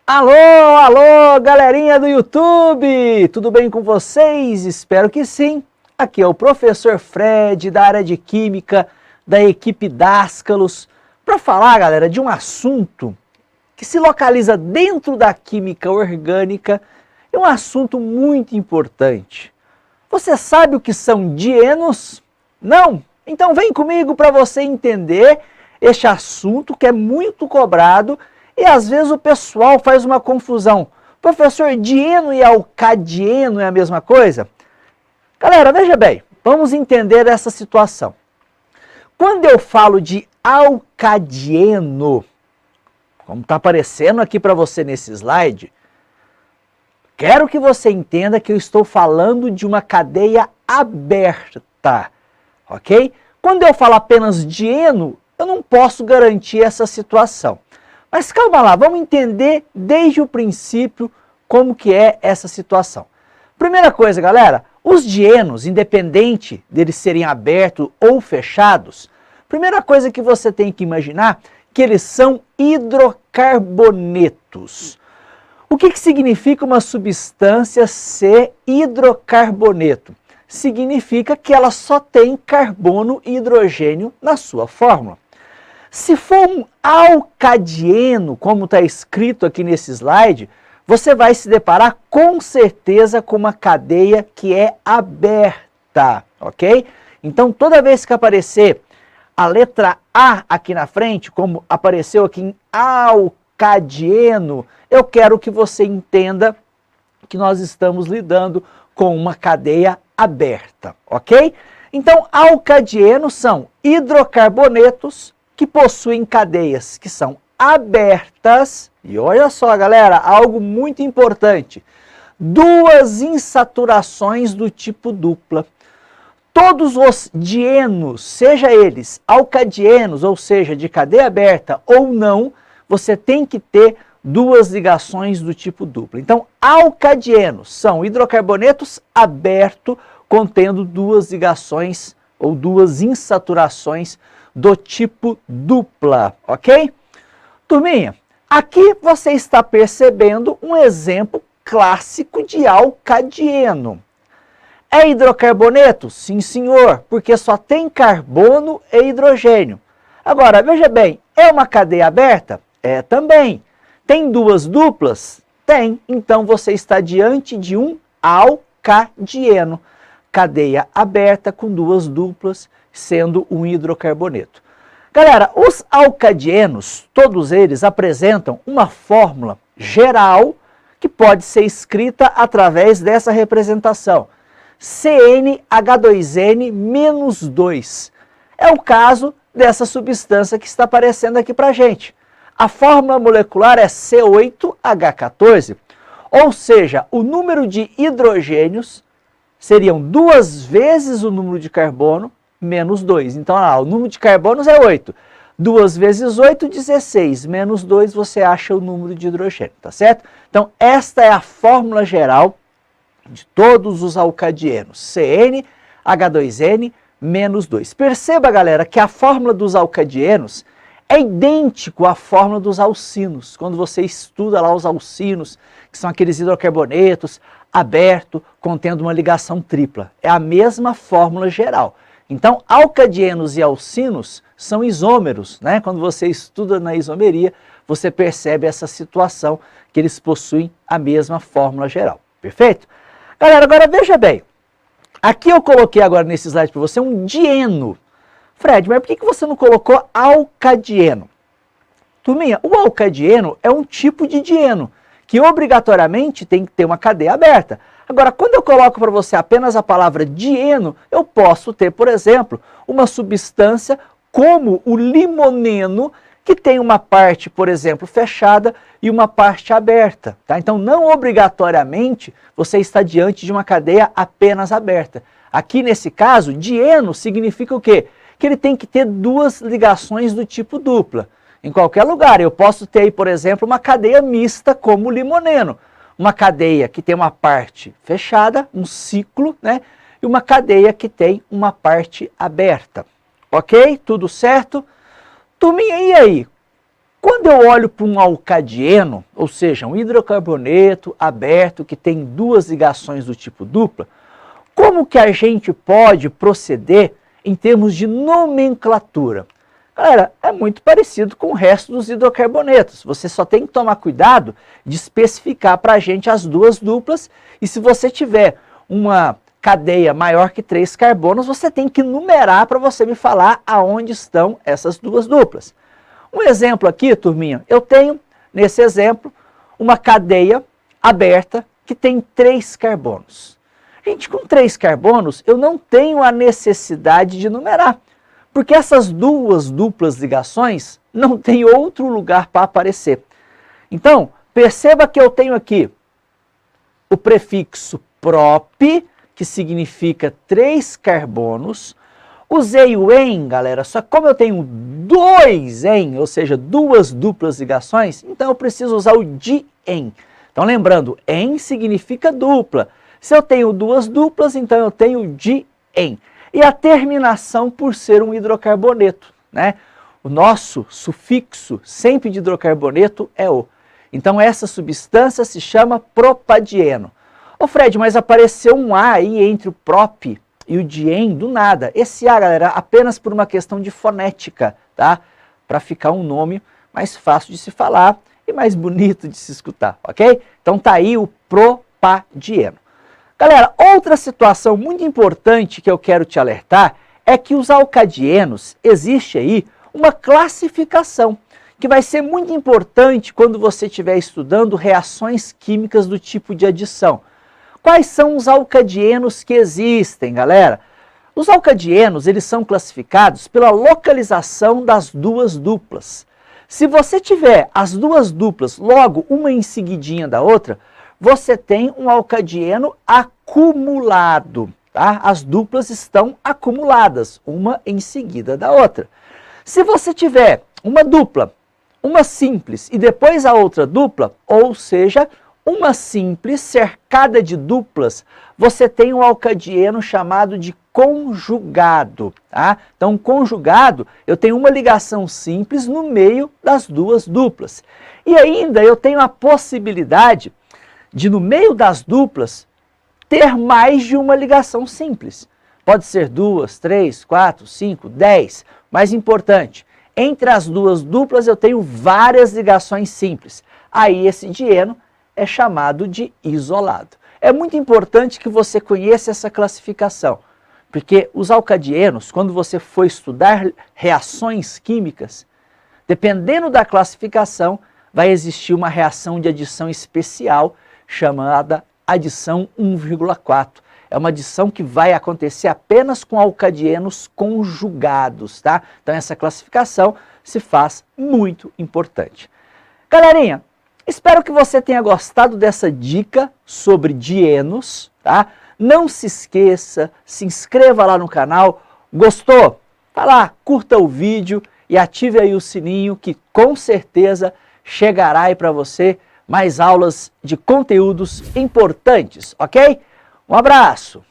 Alô, alô, galerinha do YouTube! Tudo bem com vocês? Espero que sim. Aqui é o professor Fred, da área de Química, da equipe Dascalos, para falar, galera, de um assunto que se localiza dentro da química orgânica e um assunto muito importante. Você sabe o que são dienos? Não? Então vem comigo para você entender este assunto que é muito cobrado. E às vezes o pessoal faz uma confusão. Professor, dieno e alcadieno é a mesma coisa? Galera, veja bem, vamos entender essa situação. Quando eu falo de alcadieno, como está aparecendo aqui para você nesse slide, quero que você entenda que eu estou falando de uma cadeia aberta, ok? Quando eu falo apenas dieno, eu não posso garantir essa situação. Mas calma lá, vamos entender desde o princípio como que é essa situação. Primeira coisa, galera, os dienos, independente deles serem abertos ou fechados, primeira coisa que você tem que imaginar que eles são hidrocarbonetos. O que significa uma substância ser hidrocarboneto? Significa que ela só tem carbono e hidrogênio na sua fórmula. Se for um alcadieno, como está escrito aqui nesse slide, você vai se deparar com certeza com uma cadeia que é aberta, ok? Então, toda vez que aparecer a letra A aqui na frente, como apareceu aqui em alcadieno, eu quero que você entenda que nós estamos lidando com uma cadeia aberta, ok? Então, alcadienos são hidrocarbonetos que possuem cadeias que são abertas, e olha só, galera, algo muito importante, duas insaturações do tipo dupla. Todos os dienos, seja eles alcadienos, ou seja, de cadeia aberta ou não, você tem que ter duas ligações do tipo dupla. Então, alcadienos são hidrocarbonetos abertos, contendo duas ligações ou duas insaturações do tipo dupla, ok? Turminha, aqui você está percebendo um exemplo clássico de alcadieno. É hidrocarboneto? Sim, senhor, porque só tem carbono e hidrogênio. Agora, veja bem, é uma cadeia aberta? É também. Tem duas duplas? Tem. Então você está diante de um alcadieno. Cadeia aberta com duas duplas, sendo um hidrocarboneto. Galera, os alcadienos, todos eles apresentam uma fórmula geral que pode ser escrita através dessa representação. CnH2n-2. É o caso dessa substância que está aparecendo aqui para a gente. A fórmula molecular é C8H14, ou seja, o número de hidrogênios seriam duas vezes o número de carbono menos 2. Então, o número de carbonos é 8. 2 vezes 8, 16. Menos 2, você acha o número de hidrogênio, tá certo? Então, esta é a fórmula geral de todos os alcadienos. CnH2n menos 2. Perceba, galera, que a fórmula dos alcadienos é idêntico à fórmula dos alcinos. Quando você estuda lá os alcinos, que são aqueles hidrocarbonetos abertos, contendo uma ligação tripla. É a mesma fórmula geral. Então, alcadienos e alcinos são isômeros, né? Quando você estuda na isomeria, você percebe essa situação, que eles possuem a mesma fórmula geral. Perfeito? Galera, agora veja bem. Aqui eu coloquei agora nesse slide para você um dieno. Fred, mas por que você não colocou alcadieno? Turminha, o alcadieno é um tipo de dieno, que obrigatoriamente tem que ter uma cadeia aberta. Agora, quando eu coloco para você apenas a palavra dieno, eu posso ter, por exemplo, uma substância como o limoneno, que tem uma parte, por exemplo, fechada e uma parte aberta. Tá? Então, não obrigatoriamente você está diante de uma cadeia apenas aberta. Aqui, nesse caso, dieno significa o quê? Que ele tem que ter duas ligações do tipo dupla. Em qualquer lugar, eu posso ter, por exemplo, uma cadeia mista como o limoneno. Uma cadeia que tem uma parte fechada, um ciclo, né? E uma cadeia que tem uma parte aberta. Ok? Tudo certo? Turminha, e aí? Quando eu olho para um alcadieno, ou seja, um hidrocarboneto aberto que tem duas ligações do tipo dupla, como que a gente pode proceder em termos de nomenclatura? Galera, é muito parecido com o resto dos hidrocarbonetos. Você só tem que tomar cuidado de especificar para a gente as duas duplas, e se você tiver uma cadeia maior que 3 carbonos, você tem que numerar para você me falar aonde estão essas duas duplas. Um exemplo aqui, turminha, eu tenho, nesse exemplo, uma cadeia aberta que tem 3 carbonos. Gente, com 3 carbonos, eu não tenho a necessidade de numerar, porque essas duas duplas ligações não tem outro lugar para aparecer. Então, perceba que eu tenho aqui o prefixo prop, que significa 3 carbonos. Usei o en, galera, só que como eu tenho 2 en, ou seja, duas duplas ligações, então eu preciso usar o di-en. Então lembrando, en significa dupla. Se eu tenho duas duplas, então eu tenho di-en. E a terminação por ser um hidrocarboneto, né? O nosso sufixo sempre de hidrocarboneto é o. Então essa substância se chama propadieno. Ô Fred, mas apareceu um A aí entre o prop e o dien do nada. Esse A, galera, apenas por uma questão de fonética, tá? Para ficar um nome mais fácil de se falar e mais bonito de se escutar, ok? Então tá aí o propadieno. Galera, outra situação muito importante que eu quero te alertar é que os alcadienos, existe aí uma classificação que vai ser muito importante quando você estiver estudando reações químicas do tipo de adição. Quais são os alcadienos que existem, galera? Os alcadienos, eles são classificados pela localização das duas duplas. Se você tiver as duas duplas logo uma em seguidinha da outra, você tem um alcadieno acumulado, tá? As duplas estão acumuladas, uma em seguida da outra. Se você tiver uma dupla, uma simples e depois a outra dupla, ou seja, uma simples cercada de duplas, você tem um alcadieno chamado de conjugado, tá? Então, conjugado, eu tenho uma ligação simples no meio das duas duplas. E ainda eu tenho a possibilidade de, no meio das duplas, ter mais de uma ligação simples. Pode ser 2, 3, 4, 5, 10. Mais importante, entre as duas duplas eu tenho várias ligações simples. Aí esse dieno é chamado de isolado. É muito importante que você conheça essa classificação, porque os alcadienos, quando você for estudar reações químicas, dependendo da classificação, vai existir uma reação de adição especial chamada adição 1,4. É uma adição que vai acontecer apenas com alcadienos conjugados, tá? Então essa classificação se faz muito importante. Galerinha, espero que você tenha gostado dessa dica sobre dienos, tá? Não se esqueça, se inscreva lá no canal. Gostou? Vai lá, curta o vídeo e ative aí o sininho que com certeza chegará aí para você mais aulas de conteúdos importantes, ok? Um abraço!